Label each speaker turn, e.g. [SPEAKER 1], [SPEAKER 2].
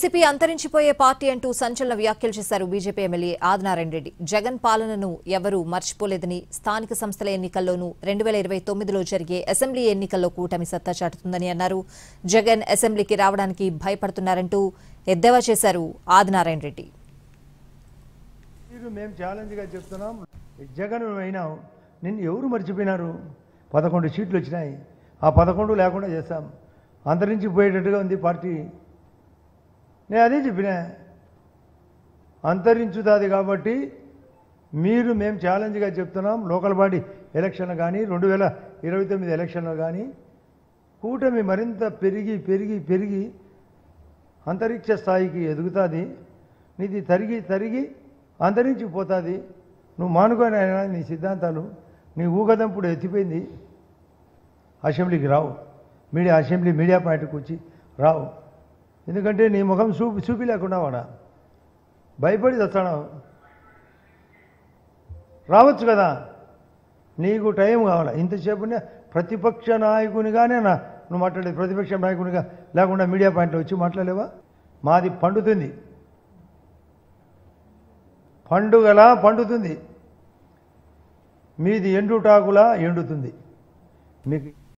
[SPEAKER 1] YCP అంతరించిపోయే party అంటూ సంచలన వ్యాఖ్యలు చేశారు బీజేపీ ఎమ్మెల్యే ఆదినారాయణ రెడ్డి. జగన్ పాలనను ఎవరూ మర్చిపోలేదని, స్థానిక సంస్థల ఎన్నికల్లోనూ 2029లో జరిగే అసెంబ్లీ ఎన్నికల్లో కూటమి సత్తా చాటుతుందని అన్నారు. జగన్ అసెంబ్లీకి రావడానికి భయపడుతున్నారంటూ ఎద్దేవా చేశారు ఆదినారాయణ రెడ్డి.
[SPEAKER 2] మేము ఛాలెంజ్గా చెప్తున్నాం, జగన్ అయినా నిన్ను ఎవరు మర్చిపోయినారు? 11 సీట్లు వచ్చినాయి, ఆ 11 లేకుండా చేస్తాం. అంతరించిపోయేటట్టుగా ఉంది పార్టీ. నేను అదే చెప్పినా, అంతరించుతుంది కాబట్టి మేము ఛాలెంజ్గా చెప్తున్నాం. లోకల్ బాడీ ఎలక్షన్లు కానీ 2029 ఎలక్షన్లు కానీ కూటమి మరింత పెరిగి పెరిగి పెరిగి అంతరిక్ష స్థాయికి ఎదుగుతుంది. నీది తరిగి అంతరించిపోతుంది. నువ్వు మానుకొని అయినా నీ సిద్ధాంతాలు, నీ ఊగదంపుడు ఎత్తిపోయింది. అసెంబ్లీకి రావు, అసెంబ్లీ మీడియా పాయింట్కి వచ్చి రావు. ఎందుకంటే నీ ముఖం చూపి లేకుండా వాడా భయపడి వస్తాడు. రావచ్చు కదా, నీకు టైం కావాలా. ఇంతసేపునే ప్రతిపక్ష నాయకునిగానే నువ్వు మాట్లాడేది. ప్రతిపక్ష నాయకునిగా లేకుండా మీడియా పాయింట్లో వచ్చి మాట్లాడలేవా? మాది పండుతుంది, పండుగలా పండుతుంది. మీది ఎండుటాకులా ఎండుతుంది. మీకు